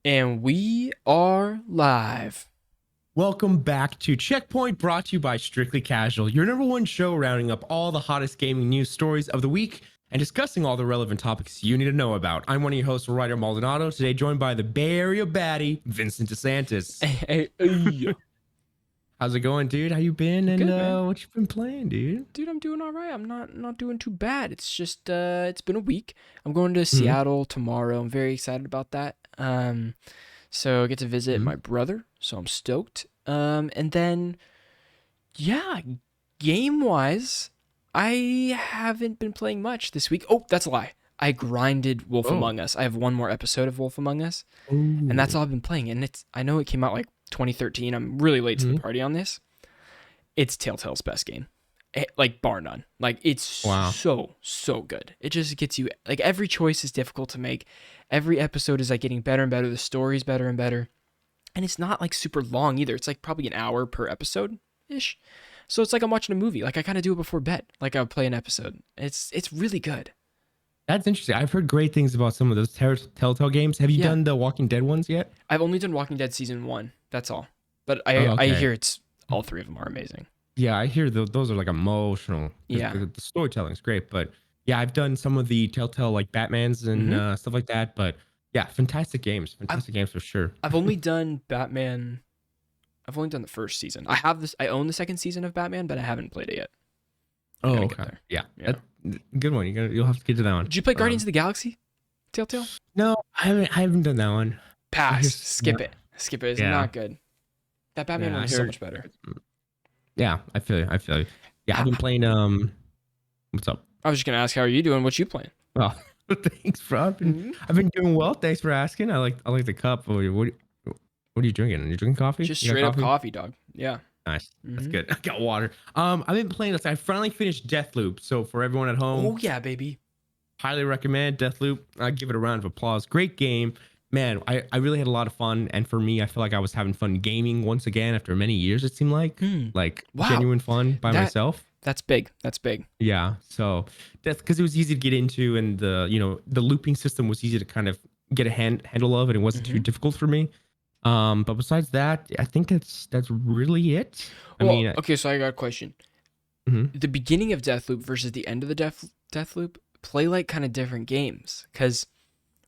And we are live. Welcome back to Checkpoint, brought to you by Strictly Casual, your number one show rounding up all the hottest gaming news stories of the week and discussing all the relevant topics you need to know about. I'm one of your hosts, Ryder Maldonado, today joined by the Bay Area baddie, Vincent DeSantis. Hey. How's it going, dude? How you been? And Good, man. what you been playing, dude? Dude, I'm doing all right. I'm not doing too bad. It's just it's been a week. I'm going to Mm-hmm. Seattle tomorrow. I'm very excited about that. So I get to visit Mm-hmm. my brother, so I'm stoked. And then yeah, game-wise, I haven't been playing much this week. Oh, that's a lie. I grinded Wolf Oh. Among Us. I have one more episode of Wolf Among Us. And that's Oh. all I've been playing. And I know it came out like 2013. I'm really late to the Mm-hmm. party on this. It's Telltale's best game, like bar none. Like it's Wow. so good. It just gets you like every choice is difficult to make. Every episode is like getting better and better. The story's better and better, and it's not like super long either. It's like probably an hour per episode ish. So it's like I'm watching a movie. Like I kind of do it before bed. Like I would play an episode. It's really good. That's interesting. I've heard great things about some of those Telltale games. Have you Yeah, done the Walking Dead ones yet? I've only done Walking Dead season 1. That's all. But Oh, I okay. hear it's all three of them are amazing. Yeah, I hear those are like emotional. Yeah. The storytelling's great, but yeah, I've done some of the Telltale like Batman's and hmm stuff like that. But yeah, I've fantastic games for sure. I've only done Batman. I've only done the first season. I have this. I own the second season of Batman, but I haven't played it yet. I Oh, gotta get okay, there. yeah, Yeah. good one. You'll have to get to that one. Did you play Guardians Um, of the Galaxy? Telltale? no, I haven't done that one. I Pass. just Skip it. Skip it. It's yeah, not good. That Batman yeah, one I is so heard. much better. Yeah, I feel you. I feel you. Yeah, I've How, been playing. What's up? I was just gonna ask, how are you doing? What you playing? Well, thanks, bro. hmm I've been doing well. Thanks for asking. I like the cup. What are you drinking? Are you drinking coffee? Just You got straight up coffee? coffee, dog. Yeah. Nice. That's hmm good. I got water. I've been playing this. I finally finished Deathloop. So for everyone at home, Oh yeah, baby. highly recommend Deathloop. I give it a round of applause. Great game. Man, I really had a lot of fun. And for me, I feel like I was having fun gaming once again after many years, it seemed Hmm. like Wow. genuine fun by That myself. that's big. That's big. Yeah. So that's because it was easy to get into and the looping system was easy to kind of get a handle of and it wasn't too hmm difficult for me. But besides that, I think that's really it. I Well, mean, okay. So I got a question. mhm. The beginning of Deathloop versus the end of the Deathloop play like kind of different games because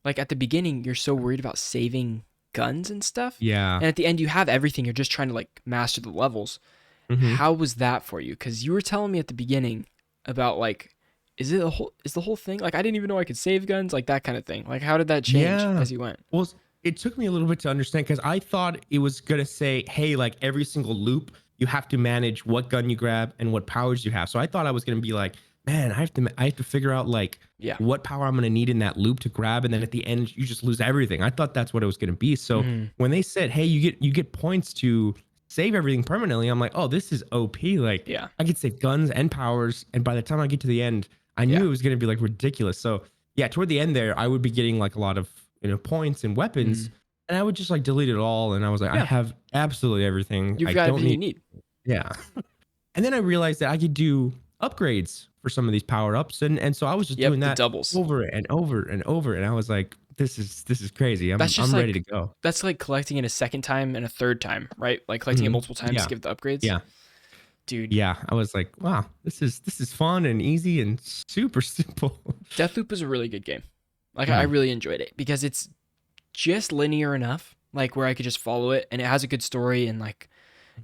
like at the beginning you're so worried about saving guns and stuff, Yeah. and at the end you have everything. You're just trying to like master the levels. Mhm. How was that for you? Because you were telling me at the beginning about like is the whole thing like I didn't even know I could save guns, like that kind of thing. Like how did that change Yeah. as you went? Well, it took me a little bit to understand because I thought it was gonna say, "Hey, like every single loop, you have to manage what gun you grab and what powers you have." So I thought I was gonna be like, "Man, I have to figure out like Yeah. what power I'm gonna need in that loop to grab, and then at the end you just lose everything." I thought that's what it was gonna be. So hmm when they said, "Hey, you get points to save everything permanently," I'm like, "Oh, this is OP!" Like Yeah. I could save guns and powers, and by the time I get to the end, I knew Yeah. it was gonna be like ridiculous. So yeah, toward the end there, I would be getting like a lot of points and weapons, mm and I would just like delete it all. And I was like, I Yeah. have absolutely everything. You've I got don't everything you need, need. yeah. And then I realized that I could do upgrades for some of these power ups, and so I was just doing Yep. The that doubles. over and over and over, and I was like, this is crazy. I'm That's just I'm ready to like go. that's like collecting it a second time and a third time, right? Like collecting it Mhm. multiple times to Yeah, give the upgrades. yeah, Dude, yeah. I was like, wow, this is fun and easy and super simple. Deathloop is a really good game. Like I Mm, really enjoyed it because it's just linear enough, like where I could just follow it, and it has a good story, and like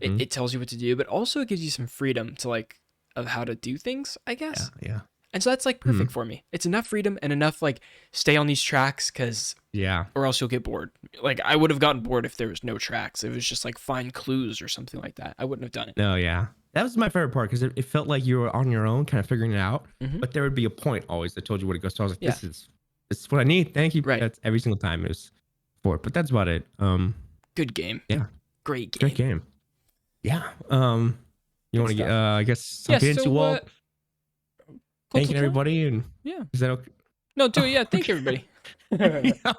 mhm. it tells you what to do, but also it gives you some freedom to like of how to do things, I Yeah, guess. yeah. And so that's like Mhm. perfect for me. It's enough freedom and enough like stay on these tracks because Yeah. or else you'll get bored. Like I would have gotten bored if there was no tracks. It was just like find clues or something like that. I wouldn't have done it. No, yeah. That was my favorite part because it felt like you were on your own, kind of figuring it out. hmm But there would be a point always that told you where to go. So I was like, Yeah. this is what I need. Thank you. Right. That's every single time it was for it. But that's about it. Good game. Yeah, Great great game. game. Yeah. You Good want to get stuff. I guess I'll Yeah. get into So well, close to thanking play. everybody and Yeah. is that okay? No, do it. Oh, Yeah. Thank okay. everybody. Yeah.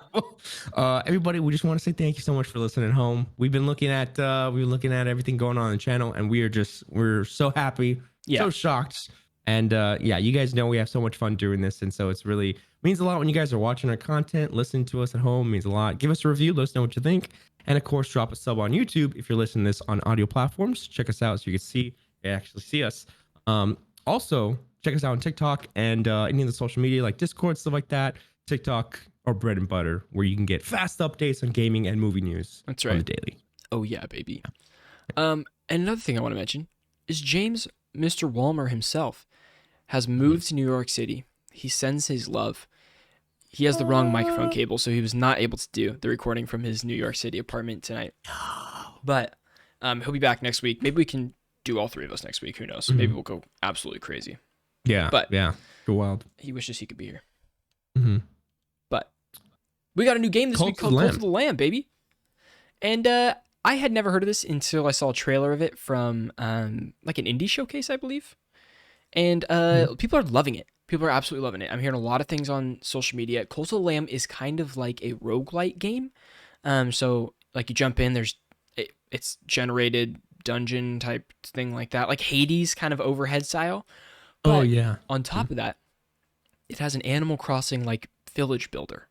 Well, everybody, we just want to say thank you so much for listening at home. We've been looking at everything going on the channel, and we're so happy, Yeah. so shocked, and yeah, you guys know we have so much fun doing this, and so it's really Means a lot when you guys are watching our content, listening to us at home. Means a lot. Give us a review. Let us know what you think. And of course, drop a sub on YouTube if you're listening to this on audio platforms. Check us out so you can actually see us. Also, check us out on TikTok and any of the social media like Discord, stuff like that. TikTok or bread and butter, where you can get fast updates on gaming and movie news. That's right. On the daily. Oh yeah, baby. And another thing I want to mention is James, Mr. Walmer himself, has moved to New York City. He sends his love. He has the wrong microphone cable, so he was not able to do the recording from his New York City apartment tonight. But he'll be back next week. Maybe we can do all three of us next week. Who knows? Maybe we'll go absolutely crazy. Yeah. But yeah. Go wild. He wishes he could be here. Mm-hmm. But we got a new game this week called Cult of the Lamb, baby. And I had never heard of this until I saw a trailer of it from like an indie showcase, I believe. And people are loving it. People are absolutely loving it. I'm hearing a lot of things on social media. Cult of the Lamb is kind of like a roguelite game. So like you jump in, it's generated dungeon type thing like that, like Hades kind of overhead style. But on top of that, it has an Animal Crossing like village builder.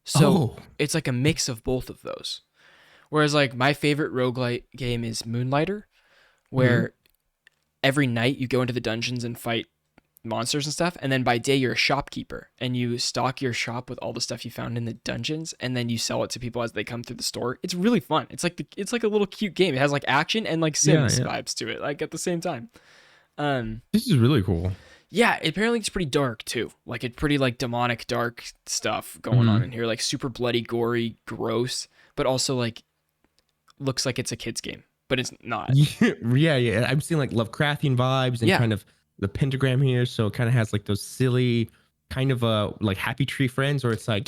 So it's like a mix of both of those. Whereas like my favorite roguelite game is Moonlighter, where every night you go into the dungeons and fight monsters and stuff, and then by day you're a shopkeeper and you stock your shop with all the stuff you found in the dungeons, and then you sell it to people as they come through the store. It's really fun. It's like a little cute game. It has like action and like Sims vibes to it, like at the same time. This is really cool. Yeah, apparently it's pretty dark too. Like it's pretty like demonic dark stuff going on in here, like super bloody, gory, gross, but also like looks like it's a kid's game, but it's not. Yeah. I'm seeing like Lovecraftian vibes and kind of the pentagram here, so it kind of has like those silly kind of like Happy Tree Friends, where it's like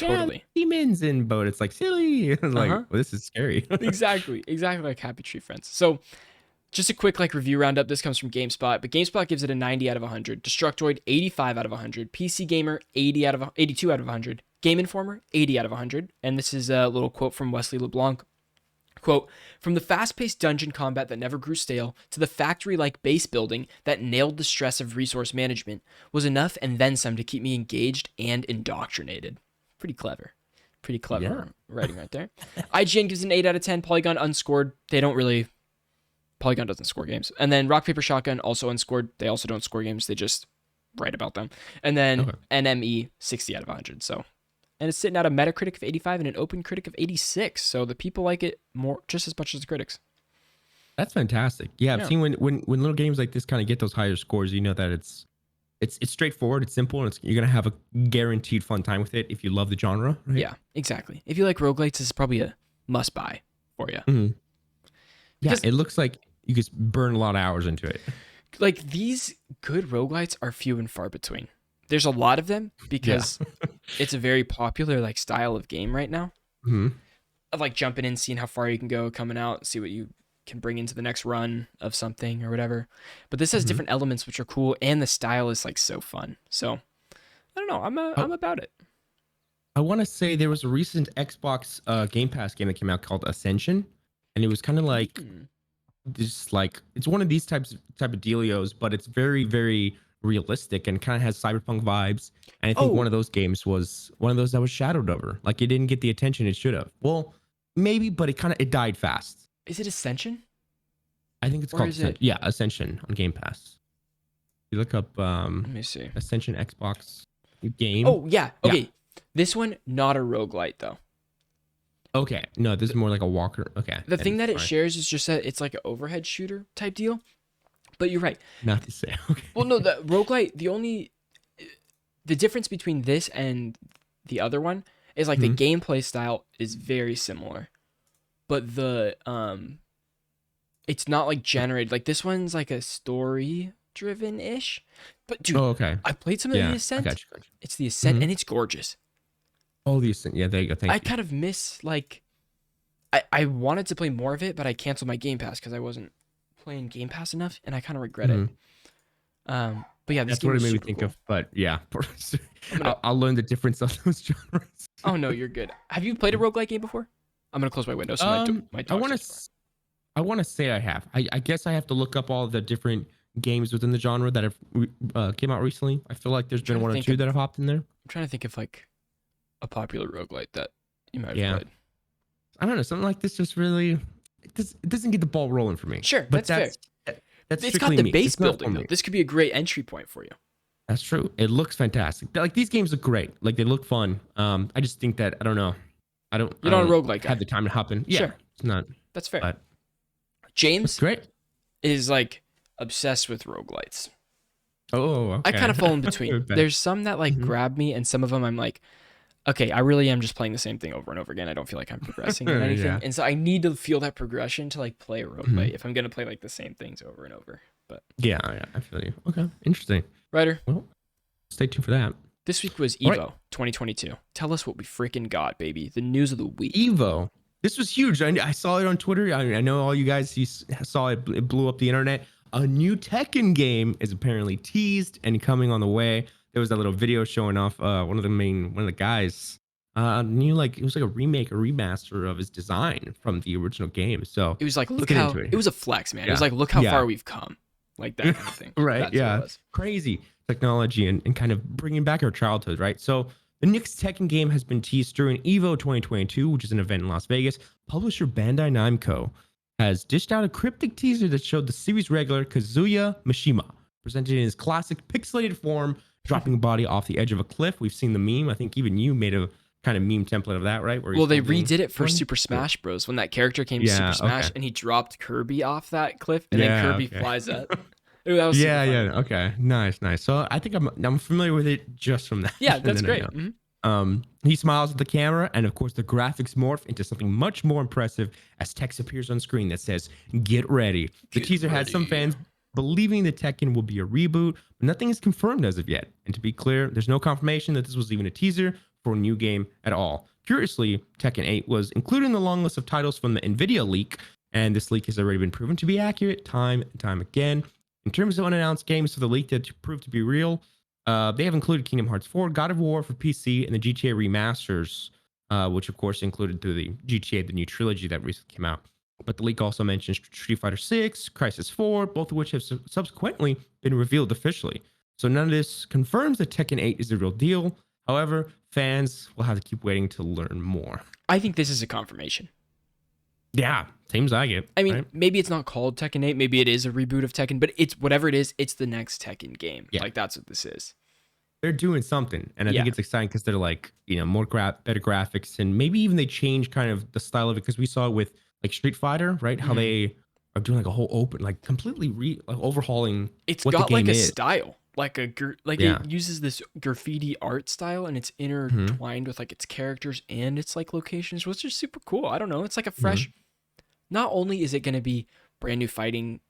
demons and but it's like silly. It's like well, this is scary. exactly like Happy Tree Friends. So just a quick like review roundup. This comes from GameSpot, but GameSpot gives it a 90 out of 100. Destructoid 85 out of 100. PC Gamer 82 out of 100. Game Informer 80 out of 100. And this is a little quote from Wesley LeBlanc. Quote, from the fast-paced dungeon combat that never grew stale to the factory-like base building that nailed the stress of resource management was enough and then some to keep me engaged and indoctrinated. Pretty clever writing right there. IGN gives an 8 out of 10. Polygon unscored. Polygon doesn't score games. And then Rock Paper Shotgun also unscored. They also don't score games. They just write about them. And then NME 60 out of 100. So. And it's sitting at a Metacritic of 85 and an Open Critic of 86. So the people like it just as much as the critics. That's fantastic. Yeah, I've seen when little games like this kind of get those higher scores, you know that it's straightforward, it's simple, and you're gonna have a guaranteed fun time with it if you love the genre. Right? Yeah, exactly. If you like roguelites, this is probably a must buy for you. Mm-hmm. Yeah, it looks like you could burn a lot of hours into it. Like these good roguelites are few and far between. There's a lot of them because it's a very popular like style of game right now. Of like jumping in, seeing how far you can go, coming out, see what you can bring into the next run of something or whatever. But this has different elements which are cool, and the style is like so fun. So I don't know. I'm about it. I want to say there was a recent Xbox Game Pass game that came out called Ascension, and it was kind of like just like it's one of these type of dealios, but it's very, very realistic and kind of has cyberpunk vibes. And I think one of those games was one of those that was shadowed over. Like it didn't get the attention it should have. Well, maybe, but it died fast. Is it Ascension? I think it's called Ascension on Game Pass. You look up let me see. Ascension Xbox game. Oh yeah. Okay. Yeah. This one, not a roguelite though. Okay. No, this is more like a walker. Okay. The thing that it shares is just that it's like an overhead shooter type deal. But you're right. Not to say. Okay. Well, no, the roguelite, the difference between this and the other one is like the gameplay style is very similar. But it's not like generated. Like this one's like a story driven-ish. But dude, I played some of the Ascent. I got you. It's the Ascent and it's gorgeous. Oh, the Ascent. Yeah, there you go. Thank you. I kind of miss like I wanted to play more of it, but I canceled my Game Pass because I wasn't playing Game Pass enough, and I kind of regret it. But yeah, this that's what it made me think of. But yeah, I'll learn the difference of those genres. Oh no, you're good. Have you played a roguelike game before? I'm gonna close my window. So I want to say I have. I guess I have to look up all the different games within the genre that have came out recently. I feel like there's been one or two that have hopped in there. I'm trying to think of like a popular roguelite that you might have Yeah. played. I don't know. Something like this just really it doesn't get the ball rolling for me. Sure, But that's fair. that's It's got strictly the me. base It's not for building though. me. This could be a great entry point for you. That's true. It looks fantastic. Like these games look great. Like they look fun. I just think that I don't know. You're I not a don't roguelite have guy. the time to hop in. Yeah, Sure, it's not. that's fair. But looks James great. is like obsessed with roguelites. Oh, I kind okay. of fall in between. Bet. There's some that like Mhm. grab me, and some of them I'm like, okay, I really am just playing the same thing over and over again. I don't feel like I'm progressing in anything. Yeah. And so I need to feel that progression to like play a Mhm. roguelite if I'm going to play like the same things over and over. But Yeah, yeah. I feel you. Okay, interesting. Ryder, Well, stay tuned for that. this week was All right. Evo 2022. Tell us what we freaking got, baby. The news of the week. Evo. This was huge. I saw it on Twitter. I know all you guys saw it. It blew up the internet. A new Tekken game is apparently teased and coming on the way. There was that little video showing off one of the guys. New like it was like a remake or remaster of his design from the original game. So It was like, let's look get how into it. it was a flex, man. It was Yeah. like, look how Yeah. far we've come. Like that kind of thing. Right. That's what it Yeah. was. Crazy technology and kind of bringing back our childhood, right? So the next Tekken game has been teased during Evo 2022, which is an event in Las Vegas. Publisher Bandai Namco has dished out a cryptic teaser that showed the series regular Kazuya Mishima presented in his classic pixelated form, dropping a body off the edge of a cliff. We've seen the meme. I think even you made a kind of meme template of that, right? Where Well, he's they holding redid it for one? Super Smash Bros. When that character came to Super Yeah. Smash Okay. and he dropped Kirby off that cliff and then Yeah. Kirby Okay. flies up. Ooh, that was super Yeah. funny. Yeah. Okay. Nice. Nice. So I think I'm familiar with it just from that. Yeah, And that's then I great. know. Mhm. He smiles at the camera, and of course, the graphics morph into something much more impressive as text appears on screen that says, "Get ready." The Get teaser had some ready. fans believing the Tekken will be a reboot, but nothing is confirmed as of yet. And to be clear, there's no confirmation that this was even a teaser for a new game at all. Curiously, Tekken 8 was included in the long list of titles from the Nvidia leak, and this leak has already been proven to be accurate time and time again. In terms of unannounced games for the leak that proved to be real, they have included Kingdom Hearts 4, God of War for PC, and the GTA remasters, which of course included through the GTA, the new trilogy that recently came out. But the leak also mentions Street Fighter 6, Crisis 4, both of which have subsequently been revealed officially. So none of this confirms that Tekken 8 is the real deal. However, fans will have to keep waiting to learn more. I think this is a confirmation. Yeah, seems like it. I mean, right? maybe it's not called Tekken 8. Maybe it is a reboot of Tekken, but it's whatever it is, it's the next Tekken game. Yeah. Like, that's what this is. They're doing something, and I Yeah. think it's exciting because they're like, more better graphics, and maybe even they change kind of the style of it because we saw it with like Street Fighter, right? How Mhm. they are doing like a whole open, like completely like overhauling It's what got the game like a is. style. Like Yeah. it uses this graffiti art style and it's Mhm. intertwined with like its characters and its like locations, which is super cool. I don't know. It's like a Mm-hmm. fresh. Not only is it going to be brand new fighting,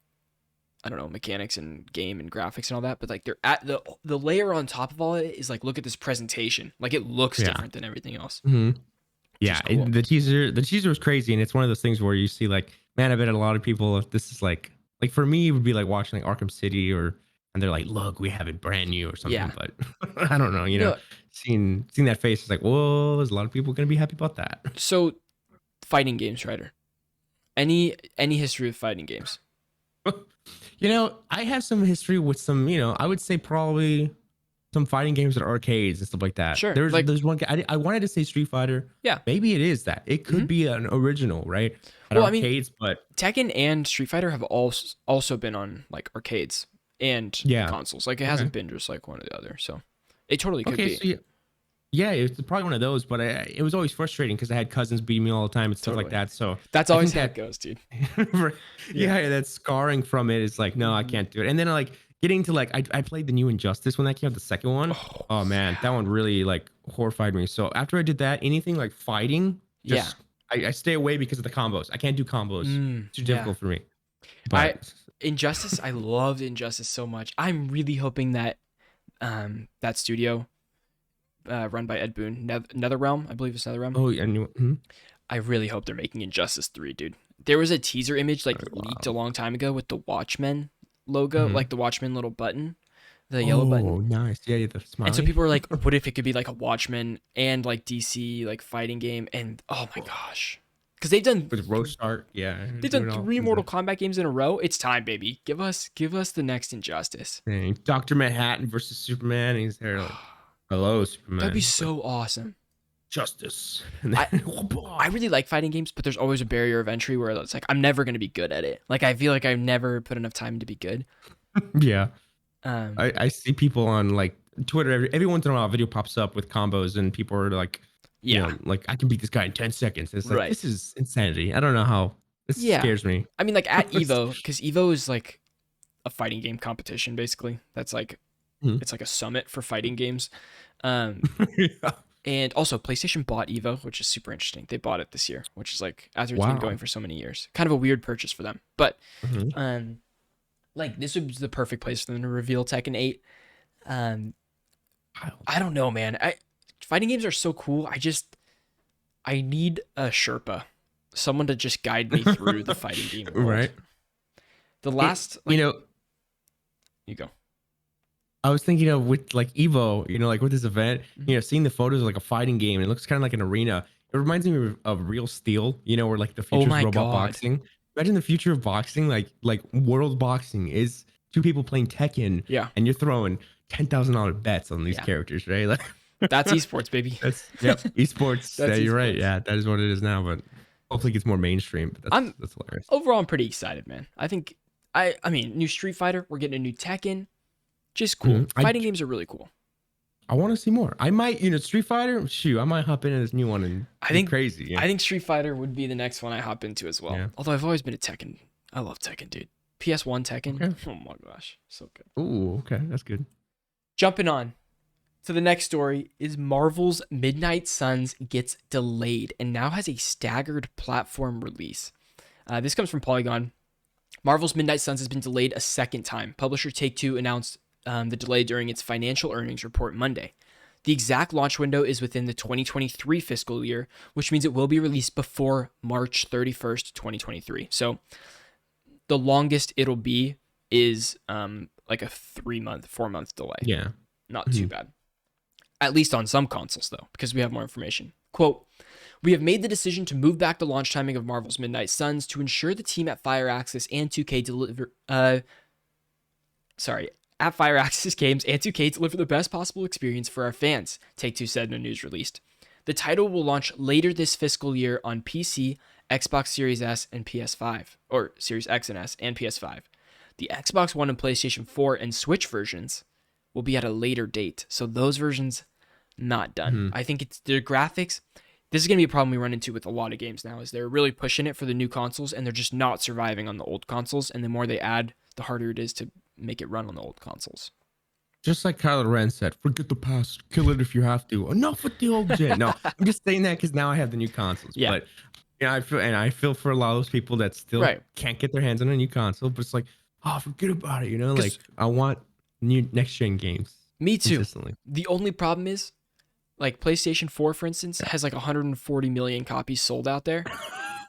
I don't know, mechanics and game and graphics and all that, but like they're at the layer on top of all it is like, look at this presentation. Like it looks Yeah. different than everything else. Mhm. Which Yeah, is cool. the teaser was crazy, and it's one of those things where you see like, man, I bet a lot of people, if this is like for me, it would be like watching like Arkham City, and they're like, look, we have it brand new or something. Yeah. But I don't know, No, seeing that face is like, whoa, there's a lot of people gonna be happy about that. so fighting games, Ryder. Any history of fighting games? I have some history with some, I would say probably some fighting games at arcades and stuff like that. Sure, There's like- there's one I wanted to say Street Fighter. Yeah. Maybe it is that. It could be an original, right? At Well, I mean, arcades, but Tekken and Street Fighter have also been on like arcades and Yeah. consoles. Like it hasn't been just like one or the other. So it totally could okay, be. so yeah, it's probably one of those, but it was always frustrating because I had cousins beating me all the time and stuff like Totally. that. So That's I always think how that- it goes, dude. yeah, that scarring from it is like, no, I can't do it. And then like getting to like, I played the new Injustice when that came out, the second one. Oh man, that one really like horrified me. So after I did that, anything like fighting, just I stay away because of the combos. I can't do combos. It's too difficult for me. But Injustice, I loved Injustice so much. I'm really hoping that that studio run by Ed Boon, NetherRealm, I believe it's NetherRealm. oh, and I really hope they're making Injustice 3, dude. There was a teaser image like Oh, leaked wow. a long time ago with the Watchmen logo, Mhm. like the Watchmen little button, the yellow oh, button. nice. Yeah, the smiley. And so people were like, what if it could be like a Watchmen and like DC like fighting game? And oh my gosh. Because they've done with roast art, yeah. they've done 3 Mortal Kombat games in a row. It's time, baby. Give us the next Injustice. Dr. Manhattan versus Superman. And he's there like, Hello, That'd be Superman. It's like so awesome. justice. And I then, I really like fighting games, but there's always a barrier of entry where it's like I'm never gonna be good at it. Like I feel like I've never put enough time to be good. yeah. Um, I see people on like Twitter every once in a while a video pops up with combos and people are like, yeah, like I can beat this guy in 10 seconds. It's like right. this is insanity. I don't know how this Yeah. scares me. I mean, like at Evo, because Evo is like a fighting game competition, basically. That's like Mhm. it's like a summit for fighting games. Um, Yeah. and also PlayStation bought Evo, which is super interesting. They bought it this year, which is like after it's been going Wow. for so many years. Kind of a weird purchase for them. But Mhm. um like this was the perfect place for them to reveal Tekken 8. Um Wild. I don't know, man. Fighting games are so cool. I need a Sherpa. Someone to just guide me through the fighting game world. Right. The It, last you like know, you go. I was thinking of with like Evo, like with this event, seeing the photos of like a fighting game, it looks kind of like an arena. It reminds me of Real Steel, where like the Oh future is my robot god. boxing. Imagine the future of boxing, like world boxing is two people playing Tekken, Yeah. and you're throwing $10,000 bets on these Yeah. characters, right? Like That's esports, baby. that's yep, esports. Yeah, That's you're right. esports. Yeah, that is what it is now, but hopefully it gets more mainstream. But I'm that's hilarious. overall I'm pretty excited, man. I think I mean, new Street Fighter, we're getting a new Tekken. Just cool. Mhm. Fighting games are really cool. I want to see more. I might, Street Fighter. Shoot, I might hop into this new one and I be think crazy. Yeah, I think Street Fighter would be the next one I hop into as well. yeah. Although I've always been a Tekken. I love Tekken, dude. PS1 Tekken. Okay. Oh my gosh, so good. Ooh, okay, that's good. Jumping on to the next story is Marvel's Midnight Suns gets delayed and now has a staggered platform release. This comes from Polygon. Marvel's Midnight Suns has been delayed a second time. Publisher Take-Two announced the delay during its financial earnings report Monday. The exact launch window is within the 2023 fiscal year, which means it will be released before March 31st, 2023. So the longest it'll be is like a 3-month, 4-month delay. Yeah. Not too Mhm. bad. At least on some consoles, though, because we have more information. Quote, we have made the decision to move back the launch timing of Marvel's Midnight Suns to ensure the team at Firaxis and 2K deliver at Firaxis Games and 2K deliver the best possible experience for our fans, Take-Two said in a news release. The title will launch later this fiscal year on PC, Xbox Series S, and PS5, or Series X and S and PS5. The Xbox One and PlayStation 4 and Switch versions will be at a later date. So those versions not done. Mhm. I think it's the graphics. This is going to be a problem we run into with a lot of games now is they're really pushing it for the new consoles and they're just not surviving on the old consoles, and the more they add, the harder it is to make it run on the old consoles. Just like Kylo Ren said, forget the past, kill it if you have to. Enough with the old gen. No, I'm just saying that because now I have the new consoles. Yeah. But I feel for a lot of those people that still Right. can't get their hands on a new console. But it's like, oh, forget about it. Like 'Cause I want new next gen games me too. consistently. The only problem is like PlayStation 4, for instance, has like 140 million copies sold out there.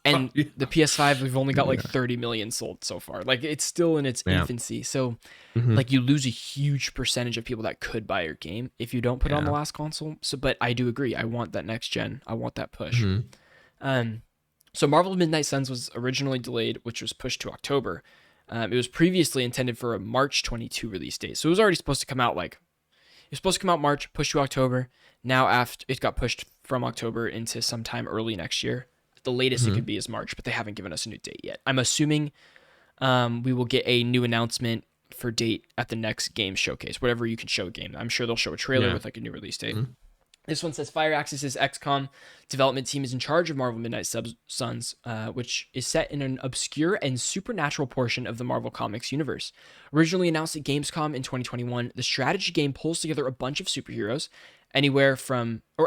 And Yeah. the PS5, we've only got like Yeah. 30 million sold so far. Like it's still in its Yeah. infancy. So Mhm. like you lose a huge percentage of people that could buy your game if you don't put it on the Yeah. last console. So, but I do agree. I want that next gen. I want that push. Mhm. Um, so Marvel Midnight Suns was originally delayed, which was pushed to October. It was previously intended for a March 22 release date. So it was already supposed to come out March, pushed to October. Now after it got pushed from October into sometime early next year. The latest it Mhm. could be is March, but they haven't given us a new date yet. I'm assuming we will get a new announcement for date at the next game showcase, whatever you can show a game. I'm sure they'll show a trailer Yeah. with like a new release date. Mhm. This one says Firaxis' XCOM development team is in charge of Marvel Midnight Suns, which is set in an obscure and supernatural portion of the Marvel Comics universe. Originally announced at Gamescom in 2021, the strategy game pulls together a bunch of superheroes,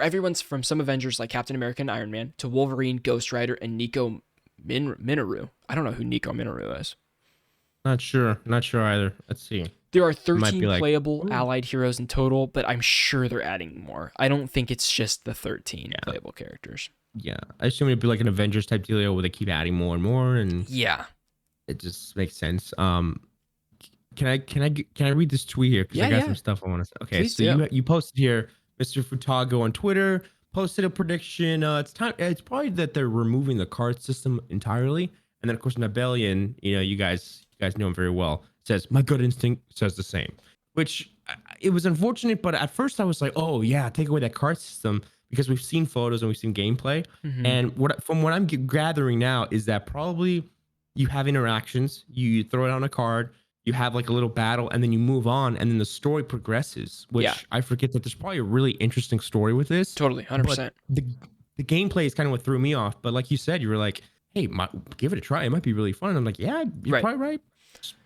everyone's from some Avengers like Captain America and Iron Man to Wolverine, Ghost Rider, and Nico Minoru. I don't know who Nico Minoru is. Not sure. Not sure either. Let's see. There are Might be 13 like, playable ooh. allied heroes in total, but I'm sure they're adding more. I don't think it's just the 13 Yeah. playable characters. Yeah. I assume it'd be like an Avengers type deal where they keep adding more and more, and Yeah. it just makes sense. Can I read this tweet here because I Yeah, got yeah. some stuff I want to say. Okay, Please so do. you posted here, Mr. Futago on Twitter posted a prediction. It's time. It's probably that they're removing the card system entirely, and then of course Nabellion. You guys know him very well. Says my gut instinct says the same. Which it was unfortunate, but at first I was like, oh yeah, take away that card system because we've seen photos and we've seen gameplay. Hmm. And from what I'm gathering now is that probably you have interactions, you throw it on a card, you have like a little battle, and then you move on, and then the story progresses. Yeah, Which I forget that there's probably a really interesting story with this, totally, but 100%. the gameplay is kind of what threw me off. But like you said, you were like, hey, give it a try. It might be really fun. And I'm like, yeah, you're Right. probably right.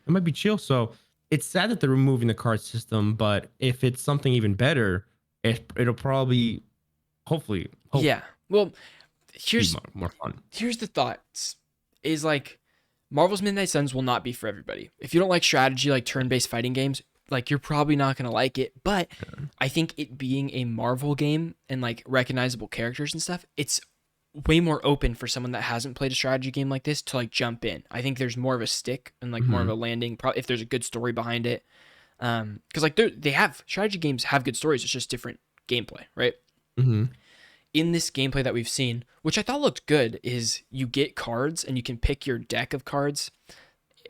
It might be chill. So it's sad that they're removing the card system, but if it's something even better, it'll probably, hopefully Yeah. Well, be here's more fun. here's the thoughts is like Marvel's Midnight Suns will not be for everybody. If you don't like strategy like turn-based fighting games, like you're probably not going to like it, but I think it being a Marvel game and like recognizable characters and stuff, it's way more open for someone that hasn't played a strategy game like this to like jump in. I think there's more of a stick and like more of Hmm. a landing if there's a good story behind it. Cuz like they have strategy games have good stories, it's just different gameplay, right? Hmm. In this gameplay that we've seen, which I thought looked good, is you get cards and you can pick your deck of cards,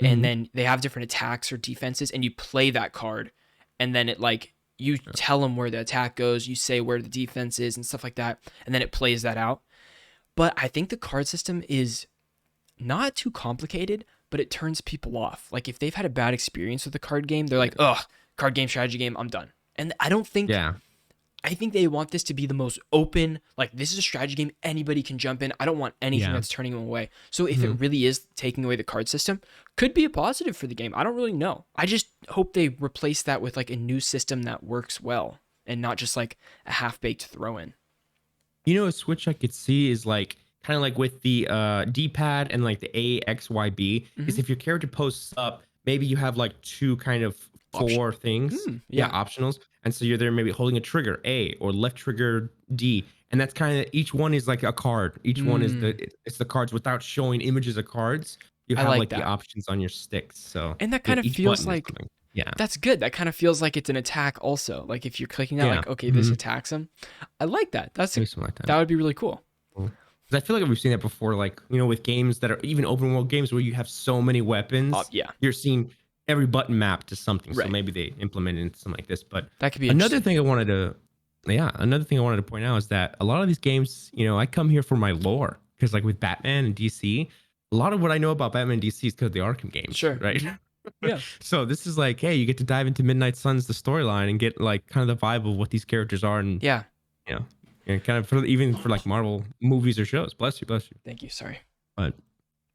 and Hmm. then they have different attacks or defenses, and you play that card, and then it like you tell them where the attack goes, you say where the defense is and stuff like that, and then it plays that out. But I think the card system is not too complicated, but it turns people off. Like if they've had a bad experience with the card game, they're like, ugh, card game, strategy game, I'm done. And I don't think Yeah. I think they want this to be the most open, like this is a strategy game, anybody can jump in. I don't want anything Yeah. that's turning them away. So if it Hmm. really is taking away the card system, could be a positive for the game. I don't really know. I just hope they replace that with like a new system that works well and not just like a half-baked throw in. A switch I could see is like kind of like with the D-pad and like the AXYB is Hmm. if your character posts up, maybe you have like two kind of Option. four things. Yeah, Yeah. optionals. And so you're there maybe holding a trigger A or left trigger D. And that's kind of each one is like a card. Each one is Mm, it's the cards without showing images of cards. You I have like like the that. options on your sticks. So And that kind of each feels button is like something. Yeah. that's good. That kind of feels like it's an attack also. Like if you're clicking that, Yeah. like, okay, this Hmm. attacks him. I like that. Maybe something like that. That would be really cool. Because I feel like we've seen that before, like, with games that are even open world games where you have so many weapons, Yeah. you're seeing every button mapped to something. So Right. maybe they implement it into something like this. But That could be another interesting. thing I wanted to, yeah, another thing I wanted to point out is that a lot of these games, I come here for my lore. Because, like, with Batman and DC, a lot of what I know about Batman and DC is because of the Arkham games, Sure. right? Yeah. So this is like, hey, you get to dive into Midnight Suns, the storyline, and get, like, kind of the vibe of what these characters are. And, Yeah. you know, and kind of even for like Marvel movies or shows. Bless you, bless you. Thank you. Sorry. But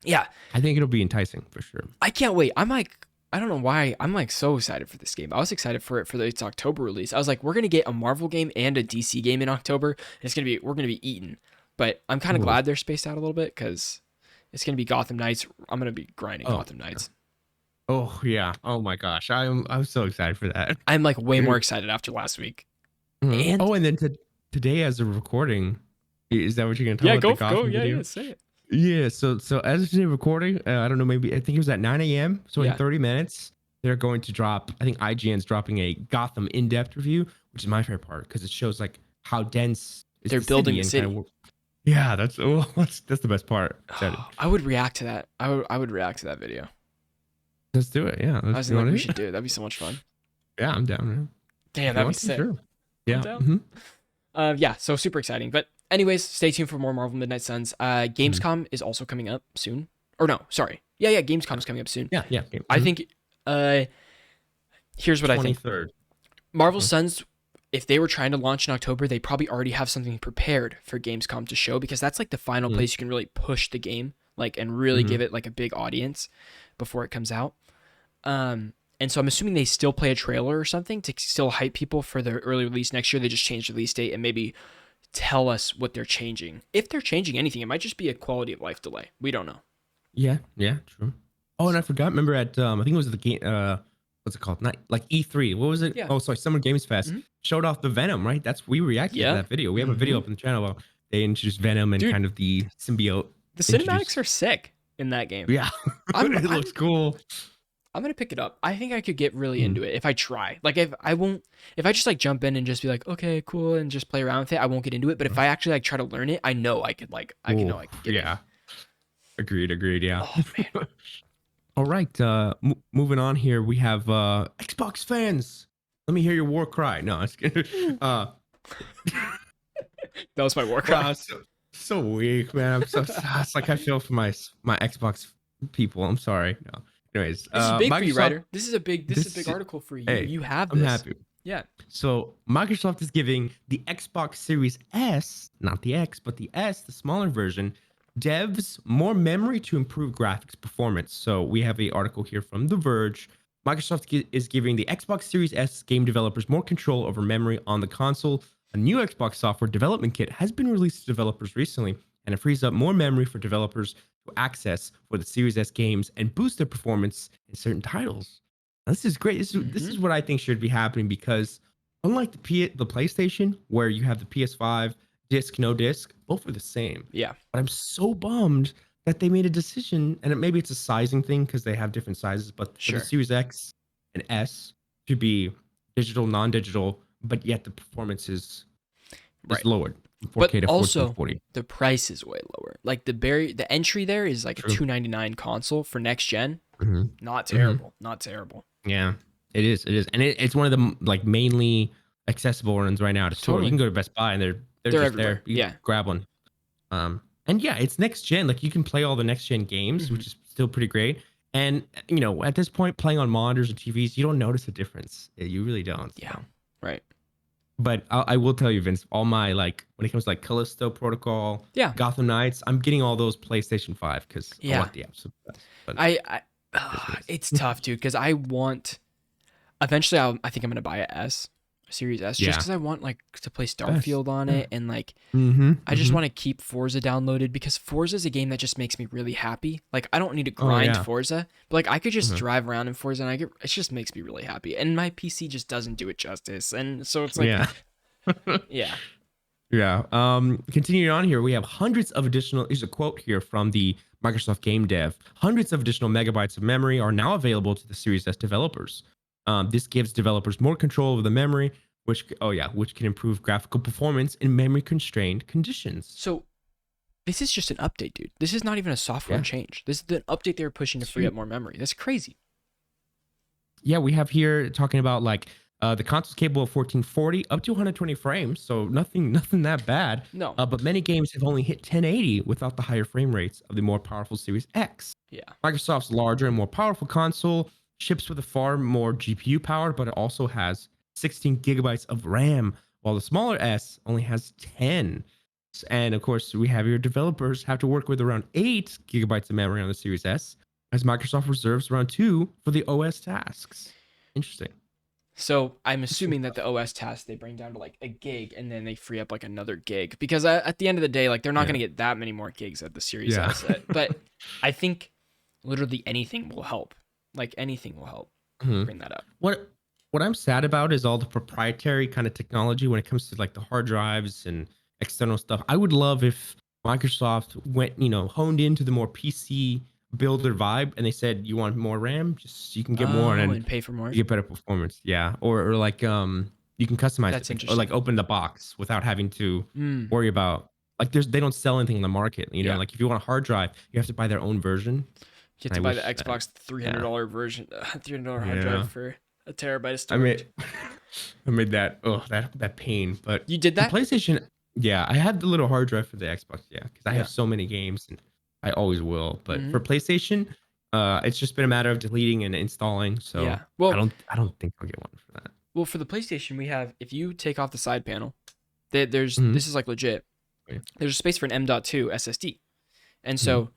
Yeah. I think it'll be enticing for sure. I can't wait. I'm like, I don't know why. I'm like so excited for this game. I was excited for it for its October release. I was like, we're gonna get a Marvel game and a DC game in October. And we're gonna be eaten. But I'm kind of Cool. glad they're spaced out a little bit because it's gonna be Gotham Knights. I'm gonna be grinding Oh, Gotham Knights. oh yeah. Oh my gosh. I'm so excited for that. I'm like way more excited after last week. Mhm. And Oh, and then today as a recording, is that what you're gonna talk yeah, about the Gotham video? yeah, say it. Yeah. So as of today recording, I don't know, maybe I think it was at 9 a.m. So Yeah. in 30 minutes, they're going to drop. I think IGN's dropping a Gotham in-depth review, which is my favorite part because it shows like how dense is They're the building the and city. kind of, yeah, that's the best part. Excited. I would react to that. I would react to that video. Let's do it. Yeah. I was You like, want we it? should do it. That'd be so much fun. Yeah, I'm down. Man. Damn, If you that'd be want to, sick. sure. Yeah. down. Mhm. Yeah, so super exciting. But anyways, stay tuned for more Marvel Midnight Suns. Gamescom is also coming up soon. Or no, sorry. Yeah, Gamescom is coming up soon. Yeah. Yeah. Okay. I Mhm. think here's what I think. 23rd. Marvel Mhm. Suns, if they were trying to launch in October, they probably already have something prepared for Gamescom to show because that's like the final Mhm. place you can really push the game, like and really Mhm. give it like a big audience before it comes out. And so I'm assuming they still play a trailer or something to still hype people for their early release next year. They just change the release date and maybe tell us what they're changing. If they're changing anything, it might just be a quality of life delay. We don't know. Yeah. Yeah. True. Oh, and I forgot. Remember at I think it was the game. What's it called? Not like E3. What was it? Yeah. Oh, sorry, Summer Games Fest Mhm. showed off the Venom. Right. We reacted Yeah. to that video. We have a video up on the channel. About they introduced Venom and Dude, kind of the symbiote. The cinematics are sick in that game. Yeah. It looks cool. I'm gonna pick it up. I think I could get really Mhm. into it if I try. Like if I just like jump in and just be like, okay, cool, and just play around with it, I won't get into it. But if I actually like try to learn it, I know I could like I know I could get Yeah. Agreed. Yeah. Oh man. All right. Moving on here, we have Xbox fans. Let me hear your war cry. No, it's kidding. That was my war cry. Wow, so weak, man. I'm so it's like I feel for my Xbox people. I'm sorry. No. Anyways, This is big for you, Microsoft. Ryder. This is a big article for you. Hey, You have I'm this. happy. Yeah. So Microsoft is giving the Xbox Series S, not the X, but the S, the smaller version, devs more memory to improve graphics performance. So we have a article here from The Verge. Microsoft is giving the Xbox Series S game developers more control over memory on the console. A new Xbox software development kit has been released to developers recently, and it frees up more memory for developers to access for the Series S games and boost their performance in certain titles. Now, this is great. This is what I think should be happening because unlike the PlayStation, where you have the PS5 disc, no disc, both are the same. Yeah. But I'm so bummed that they made a decision, and maybe it's a sizing thing because they have different sizes. But for the Sure. Series X and S to be digital, non-digital, but yet the performance is Right. lowered from But 4K to also 1440. the price is way lower. Like the entry there is like a True. $299 console for next gen. Mm-hmm. Not Mm-hmm. terrible. Not terrible. Yeah, it is. It is, and it's one of the like mainly accessible ones right now to store. You Totally. can go to Best Buy and they're They're just there. everywhere. You Yeah. grab one. And yeah, it's next gen. Like you can play all the next gen games, Mhm. which is still pretty great. And at this point, playing on monitors and TVs, you don't notice a difference. You really don't. Yeah. So. Right. But I will tell you, Vince, all my like when it comes to like Callisto Protocol, Yeah. Gotham Knights, I'm getting all those PlayStation 5 because I Yeah. want the apps. But It's tough, dude, because I want eventually I think I'm gonna buy a Series S, just Yeah. because I want like to play Starfield on it, and like I just want to keep Forza downloaded because Forza is a game that just makes me really happy. Like I don't need to grind yeah. Forza, but like I could just Mhm. drive around in Forza and it just makes me really happy. And my PC just doesn't do it justice, and so it's like Yeah. yeah. Yeah. Continuing on here, we have hundreds of additional. Here's a quote here from the Microsoft Game Dev. Hundreds of additional megabytes of memory are now available to the Series S developers. This gives developers more control over the memory, which can improve graphical performance in memory constrained conditions. So this is just an update, dude. This is not even a software Yeah. change. This is the update they were pushing to free up more memory. That's crazy. Yeah, we have here talking about like the console's capable of 1440 up to 120 frames, so nothing that bad. No. But many games have only hit 1080 without the higher frame rates of the more powerful Series X. Yeah. Microsoft's larger and more powerful console ships with a far more GPU power, but it also has 16 gigabytes of RAM, while the smaller S only has 10. And of course, we have your developers have to work with around 8 gigabytes of memory on the Series S, as Microsoft reserves around 2 for the OS tasks. Interesting. So I'm assuming that the OS tasks they bring down to like a gig, and then they free up like another gig, because at the end of the day, like they're not going to get that many more gigs at the Series Yeah. S. But I think literally anything will help. Like anything will help bring that up. What I'm sad about is all the proprietary kind of technology when it comes to like the hard drives and external stuff. I would love if Microsoft went, honed into the more PC builder vibe and they said, you want more RAM, just you can get more and pay for more. you get better performance. Yeah. Or like you can customize That's it, or interesting. like open the box without having to Mm. worry about like they don't sell anything in the market. Yeah. Like if you want a hard drive, you have to buy their own version. You have to buy the Xbox $300 version, $300 hard drive for a terabyte of storage. I made that pain. But You did that? for PlayStation, yeah, I had the little hard drive for the Xbox, yeah, because I Yeah. have so many games and I always will. But Mhm. for PlayStation, it's just been a matter of deleting and installing. So Yeah. Well, I don't think I'll get one for that. Well, for the PlayStation, we have, if you take off the side panel, there's Mhm. this is like legit. Yeah. There's a space for an M.2 SSD. And so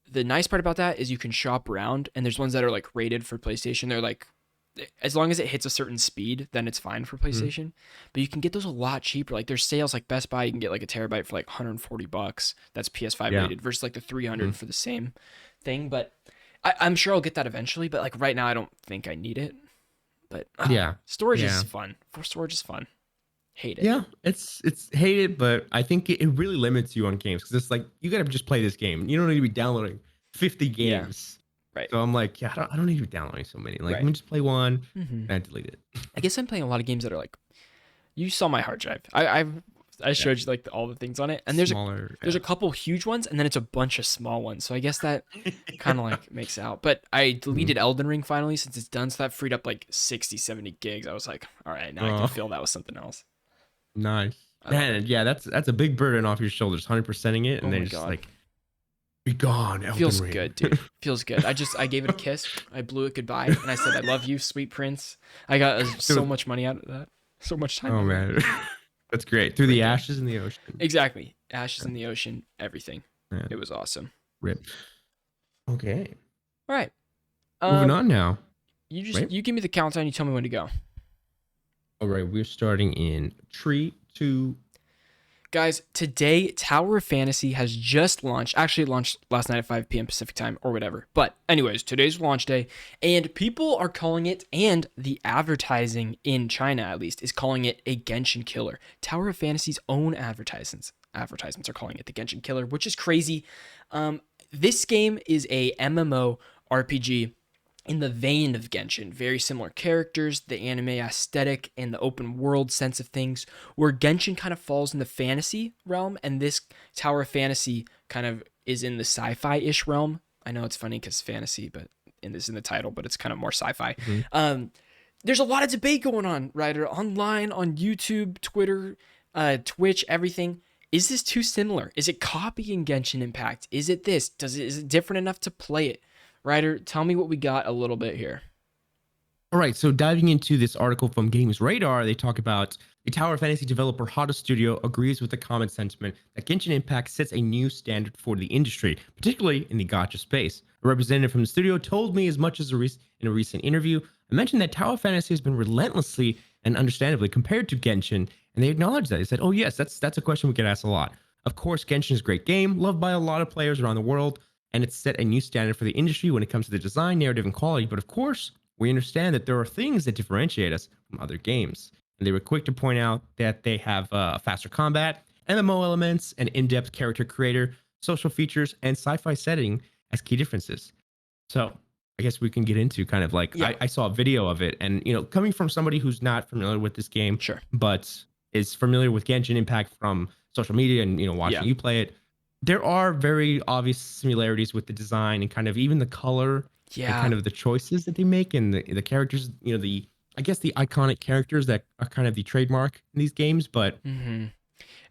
the nice part about that is you can shop around, and there's ones that are like rated for PlayStation. They're like, as long as it hits a certain speed, then it's fine for PlayStation. But you can get those a lot cheaper. Like there's sales like Best Buy, you can get like a terabyte for like $140. That's PS5 rated versus like the 300 for the same thing. But I'm sure I'll get that eventually. But like right now, I don't think I need it. But storage is fun. Storage is fun. Hate it. Yeah, it's hate it, but I think it really limits you on games because it's like you gotta just play this game. You don't need to be downloading 50 games. Right. So I'm like, yeah, I don't need to be downloading so many. Like, Right. let me just play one and I delete it. I guess I'm playing a lot of games that are like, you saw my hard drive. I've I Yeah. showed you like all the things on it, and Smaller. there's a couple huge ones, and then it's a bunch of small ones. So I guess that kind of like makes it out. But I Mhm. deleted Elden Ring finally since it's done, so that freed up like 60, 70 gigs. I was like, all right, now I can Oh, fill that with something else. nice. I love it. Man, yeah, that's a big burden off your shoulders. 100%ing it, Oh and then my just god. like, be gone, Elden Feels Ring. good, dude. Feels good. I gave it a kiss. I blew it goodbye, and I said, "I love you, sweet prince." I got so Through- much money out of that. So much time oh out of that. man, that's great. Through Great the game. ashes in the ocean. Exactly. Ashes in the ocean. Everything. Yeah, It was awesome. rip. Okay, All right. moving Um. on now. Right. You give me the countdown. You tell me when to go. All right, we're starting in 3, 2. Guys, today Tower of Fantasy has just launched. Actually, it launched last night at 5 p.m. Pacific time or whatever. But, anyways, today's launch day, and people are calling it, and the advertising in China at least, is calling it a Genshin killer. Tower of Fantasy's own advertisements are calling it the Genshin killer, which is crazy. This game is a MMO RPG in the vein of Genshin, very similar characters, the anime aesthetic, and the open world sense of things, where Genshin kind of falls in the fantasy realm, and this Tower of Fantasy kind of is in the sci-fi-ish realm. I know it's funny because fantasy, but in the title, but it's kind of more sci-fi. Mhm. There's a lot of debate going on, right? Online, on YouTube, Twitter, Twitch, everything. Is this too similar? Is it copying Genshin Impact? Is it this? Is it different enough to play it? Ryder, tell me what we got a little bit here. All right, so diving into this article from Games Radar, they talk about the Tower Fantasy developer Hada Studio agrees with the common sentiment that Genshin Impact sets a new standard for the industry, particularly in the gacha space. A representative from the studio told me as much as in a recent interview. I mentioned that Tower Fantasy has been relentlessly and understandably compared to Genshin, and they acknowledged that. They said, "Oh yes, that's a question we get asked a lot. Of course, Genshin is a great game, loved by a lot of players around the world, and it's set a new standard for the industry when it comes to the design, narrative, and quality. But of course, we understand that there are things that differentiate us from other games." And they were quick to point out that they have faster combat, MMO elements, an in-depth character creator, social features, and sci-fi setting as key differences. So I guess we can get into kind of like Yeah, I saw a video of it, and coming from somebody who's not familiar with this game, sure. but is familiar with Genshin Impact from social media and Yeah. watching you play it, there are very obvious similarities with the design and kind of even the color and Yeah. kind of the choices that they make and the characters, the I guess the iconic characters that are kind of the trademark in these games, but Mm-hmm.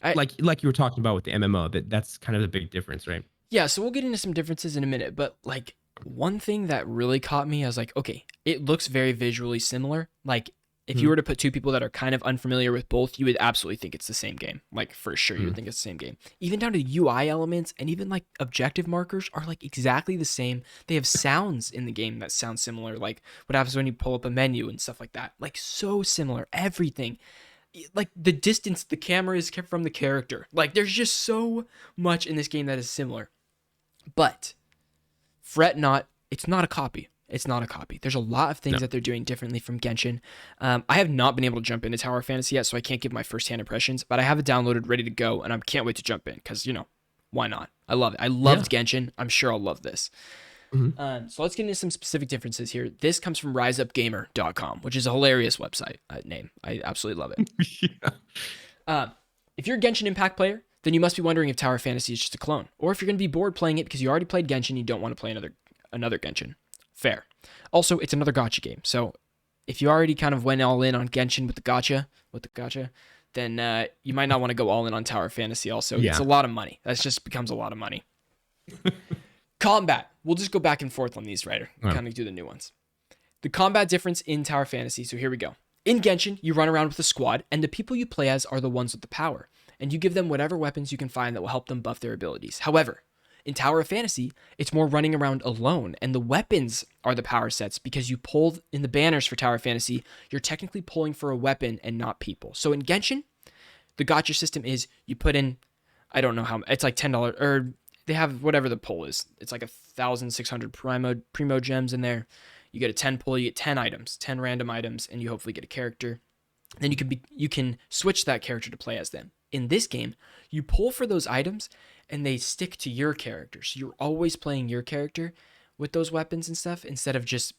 I like you were talking about with the MMO, that's kind of the big difference, right? Yeah, so we'll get into some differences in a minute, but like one thing that really caught me, I was like, okay, it looks very visually similar. Like if you Mhm, were to put two people that are kind of unfamiliar with both, you would absolutely think it's the same game. Like for sure, you would mhm. think it's the same game. Even down to UI elements and even like objective markers are like exactly the same. They have sounds in the game that sound similar, like what happens when you pull up a menu and stuff like that. Like so similar. Everything. Like the distance the camera is kept from the character. Like there's just so much in this game that is similar. But fret not, it's not a copy. It's not a copy. There's a lot of No. things that they're doing differently from Genshin. I have not been able to jump into Tower of Fantasy yet, so I can't give my first-hand impressions, but I have it downloaded, ready to go, and I can't wait to jump in because, why not? I love it. I Yeah. loved Genshin. I'm sure I'll love this. Mhm. So let's get into some specific differences here. This comes from riseupgamer.com, which is a hilarious website name. I absolutely love it. Yeah. Uh, if you're a Genshin Impact player, then you must be wondering if Tower of Fantasy is just a clone, or if you're going to be bored playing it because you already played Genshin and you don't want to play another Genshin. Fair. Also, it's another gacha game, so if you already kind of went all in on Genshin with the gacha, then you might not want to go all in on Tower of Fantasy. Also, it's Yeah. a lot of money. That just becomes a lot of money. Combat. We'll just go back and forth on these, Ryder. All right. Kind of do the new ones. The combat difference in Tower Fantasy. So here we go. In Genshin, you run around with a squad, and the people you play as are the ones with the power, and you give them whatever weapons you can find that will help them buff their abilities. However, in Tower of Fantasy, it's more running around alone, and the weapons are the power sets because you pull in the banners for Tower of Fantasy, you're technically pulling for a weapon and not people. So in Genshin, the gacha system is you put in, I don't know how, it's like $10, or they have whatever the pull is. It's like 1,600 primo gems in there. You get a 10 pull, you get 10 items, 10 random items, and you hopefully get a character. Then you can switch that character to play as them. In this game, you pull for those items and they stick to your character. So you're always playing your character with those weapons and stuff instead of just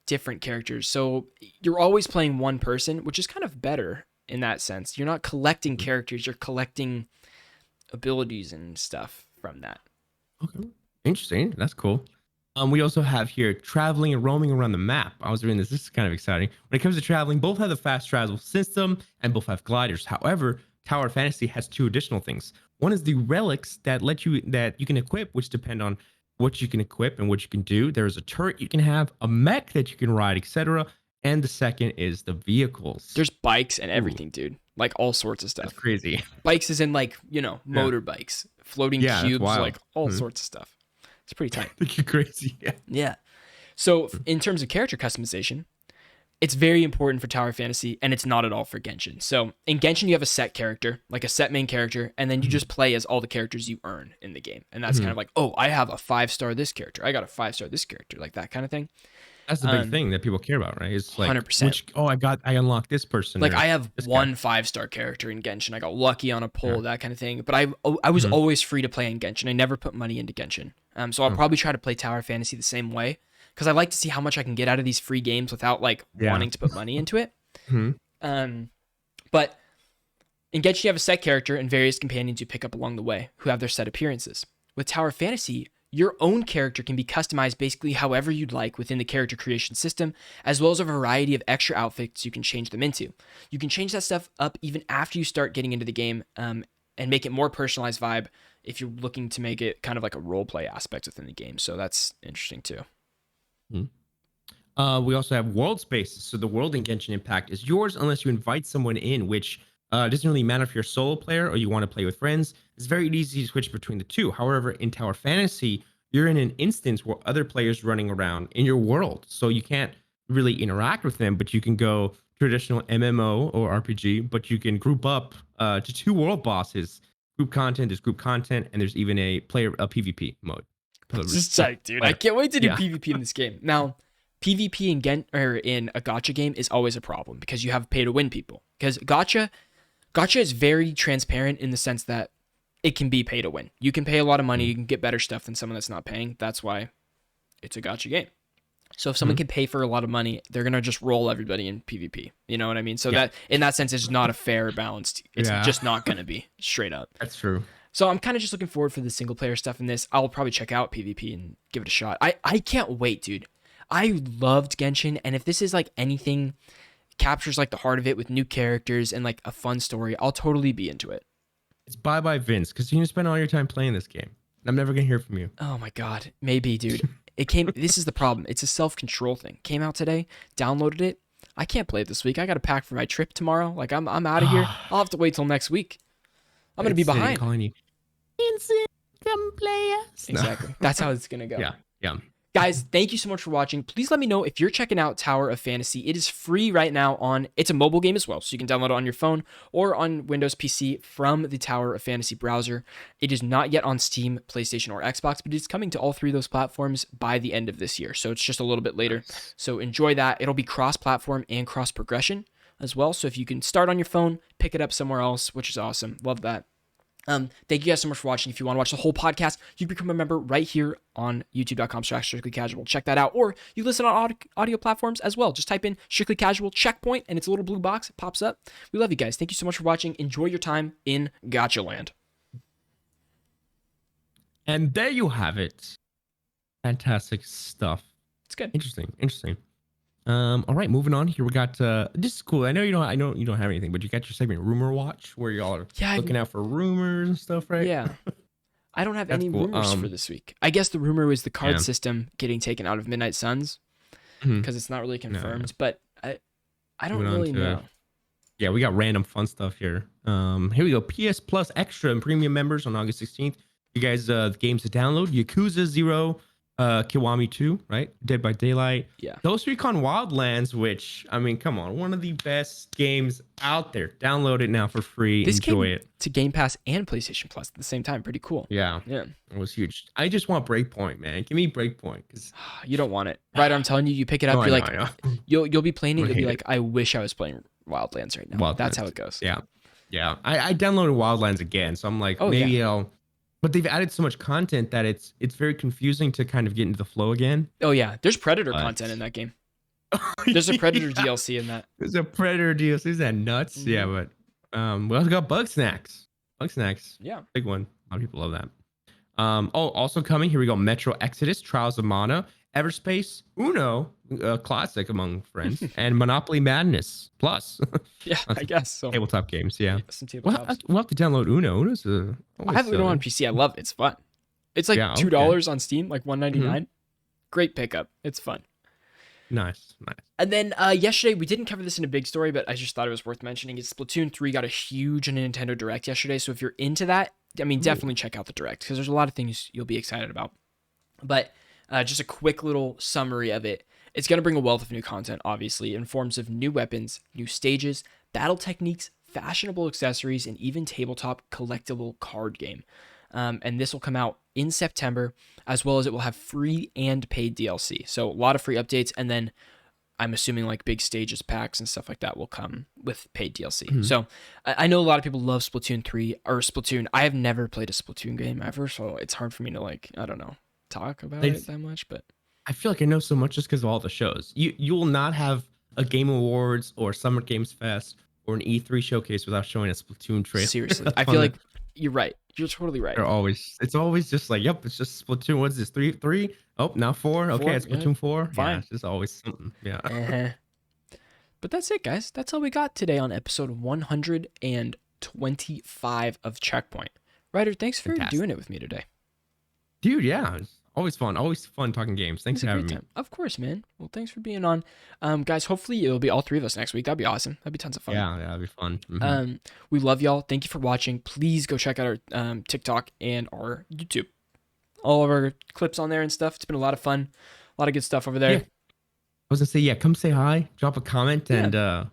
different characters. So you're always playing one person, which is kind of better in that sense. You're not collecting characters, you're collecting abilities and stuff from that. Okay. Interesting. That's cool. We also have here traveling and roaming around the map. I was reading this. This is kind of exciting. When it comes to traveling, both have the fast travel system and both have gliders. However, Tower of Fantasy has two additional things. One is the relics that you can equip, which depend on what you can equip and what you can do. There is a turret you can have, a mech that you can ride, etc. And the second is the vehicles. There's bikes and Ooh, everything, dude. Like all sorts of that's stuff. crazy. Bikes is in like, Yeah. motorbikes, floating Yeah, that's cubes, wild. like all sorts of stuff. It's pretty tight. You're crazy. Yeah. Yeah. So in terms of character customization, it's very important for Tower Fantasy, and it's not at all for Genshin. So in Genshin, you have a set character, like a set main character, and then you just play as all the characters you earn in the game. And that's kind of like, oh, I have a 5-star this character. I got a 5-star this character, like that kind of thing. That's the big thing that people care about, right? It's like 100%. I unlocked this person. Like or I have this one guy. 5-star character in Genshin. I got lucky on a pull, Yeah. that kind of thing. But I was Mhm. always free to play in Genshin. I never put money into Genshin. So I'll probably try to play Tower Fantasy the same way because I like to see how much I can get out of these free games without like Yeah. wanting to put money into it. Mhm. But in Genshin, you have a set character and various companions you pick up along the way who have their set appearances. With Tower Fantasy, your own character can be customized basically however you'd like within the character creation system, as well as a variety of extra outfits you can change them into. You can change that stuff up even after you start getting into the game and make it more personalized vibe if you're looking to make it kind of like a role play aspect within the game. So that's interesting too. We also have world spaces. So the world in Genshin Impact is yours unless you invite someone in, which doesn't really matter if you're a solo player or you want to play with friends. It's very easy to switch between the two. However, in Tower Fantasy, you're in an instance where other players running around in your world. So you can't really interact with them, but you can go traditional MMO or RPG, but you can group up to two world bosses. Group content is group content, and there's even a PvP mode. This is tight, dude. I can't wait to do Yeah. PvP in this game. Now, PvP in a gacha game is always a problem because you have pay to win people. Because gacha is very transparent in the sense that it can be pay to win. You can pay a lot of money, you can get better stuff than someone that's not paying. That's why it's a gacha game. So if someone can pay for a lot of money, they're gonna just roll everybody in PvP. You know what I mean? So that in that sense, it's not a fair balanced. It's just not gonna be straight up. That's true. So I'm kind of just looking forward for the single player stuff in this. I'll probably check out PvP and give it a shot. I can't wait, dude. I loved Genshin, and if this is like anything captures like the heart of it with new characters and like a fun story, I'll totally be into it. It's bye Vince, because you're gonna spend all your time playing this game. I'm never gonna hear from you. Oh my god, maybe, dude. It came. This is the problem. It's a self-control thing. Came out today. Downloaded it. I can't play it this week. I got to pack for my trip tomorrow. Like I'm out of here. I'll have to wait till next week. I'm gonna be behind. Calling you. Vincent, come play us. Exactly. That's how it's gonna go. Yeah. Guys, thank you so much for watching. Please let me know if you're checking out Tower of Fantasy. It is free right now it's a mobile game as well, so you can download it on your phone or on Windows PC from the Tower of Fantasy browser. It is not yet on Steam, PlayStation, or Xbox, but it's coming to all three of those platforms by the end of this year, so it's just a little bit later. So enjoy that. It'll be cross-platform and cross-progression as well, so if you can start on your phone, pick it up somewhere else, which is awesome. Love that. Thank you guys so much for watching. If you want to watch the whole podcast, you can become a member right here on youtube.com/strictlycasual. Check that out. Or you listen on audio platforms as well. Just type in Strictly Casual Checkpoint and it's a little blue box. It pops up. We love you guys. Thank you so much for watching. Enjoy your time in Gacha Land. And there you have it. Fantastic stuff. It's good. Interesting. All right, moving on here. We got this is cool. I know you don't have anything, but you got your segment Rumor Watch where y'all are looking out for rumors and stuff, right? Yeah. I don't have That's any cool. rumors for this week. I guess the rumor was the card system getting taken out of Midnight Suns because it's not really confirmed, but I don't Moving on really to, know. Yeah, we got random fun stuff here. Here we go. PS Plus Extra and Premium members on August 16th. You guys, the games to download: Yakuza 0, Kiwami 2, right? Dead by Daylight. Yeah. Ghost Recon Wildlands, which, I mean, come on, one of the best games out there. Download it now for free. This Enjoy came it. to Game Pass and PlayStation Plus at the same time. Pretty cool. Yeah. Yeah. It was huge. I just want Breakpoint, man. Give me Breakpoint. You don't want it. Right, I'm telling you, you pick it up, No, you're I like, know. you'll be playing it, you'll be hate like, I wish I was playing Wildlands right now. That's how it goes. Yeah. Yeah. I downloaded Wildlands again, so I'm like, maybe I'll. But they've added so much content that it's very confusing to kind of get into the flow again. Oh yeah, there's Predator content in that game. There's a Predator Yeah, DLC in that. there's a Predator DLC. Is that nuts? Yeah, Hmm. but we also got Bug Snacks. Bug Snacks, Yeah. big one. A lot of people love that. Oh, also coming, here we go. Metro Exodus, Trials of Mana, Everspace, Uno, a classic among friends, and Monopoly Madness Plus. Yeah, Lots I of guess so. tabletop games. Yeah. Yeah, some Well, tabletops. we'll have to download Uno. Uno's I always have Uno on PC. I love it. It's fun. It's like yeah. Okay. $2 on Steam, like 199. Great pickup. It's fun. Nice, nice. And then yesterday, we didn't cover this in a big story, but I just thought it was worth mentioning. Is Splatoon 3 got a huge Nintendo Direct yesterday. So if you're into that, I mean, Ooh. definitely check out the Direct because there's a lot of things you'll be excited about. But just a quick little summary of it. It's going to bring a wealth of new content, obviously, in forms of new weapons, new stages, battle techniques, fashionable accessories, and even tabletop collectible card game. And this will come out in September, as well as it will have free and paid DLC. So a lot of free updates, and then I'm assuming like big stages, packs, and stuff like that will come with paid DLC. Mhm. So I know a lot of people love Splatoon 3 or Splatoon. I have never played a Splatoon game ever, so it's hard for me to like, I don't know, talk about it that much, but I feel like I know so much just because of all the shows. You will not have a Game Awards or Summer Games Fest or an E3 showcase without showing a Splatoon trailer. seriously, That's I one feel that like you're right. You're totally right. they're always. It's always just like, yep, it's just Splatoon. What's this? Three? Oh, now four. Okay, 4, it's yeah, Splatoon 4. Yeah, fine. it's just always something. Yeah. Uh-huh. But that's it, guys. That's all we got today on episode 125 of Checkpoint. Ryder, thanks for Fantastic. doing it with me today. Dude, yeah. It's always fun. Always fun talking games. It Thanks was a for having great me. time. Of course, man. Well, thanks for being on. Guys, hopefully it'll be all three of us next week. That'd be awesome. That'd be tons of fun. Yeah, that'd be fun. Mhm. We love y'all. Thank you for watching. Please go check out our TikTok and our YouTube. All of our clips on there and stuff. It's been a lot of fun. A lot of good stuff over there. Yeah. I was gonna say, yeah, come say hi, drop a comment, Yeah. and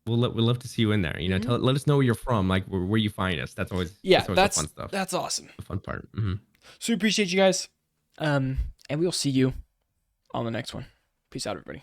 we'll love to see you in there. You know, Mhm. let us know where you're from, like where you find us. Yeah, that's always the fun stuff. that's awesome. The fun part. Hmm. So we appreciate you guys. And we'll see you on the next one. Peace out, everybody.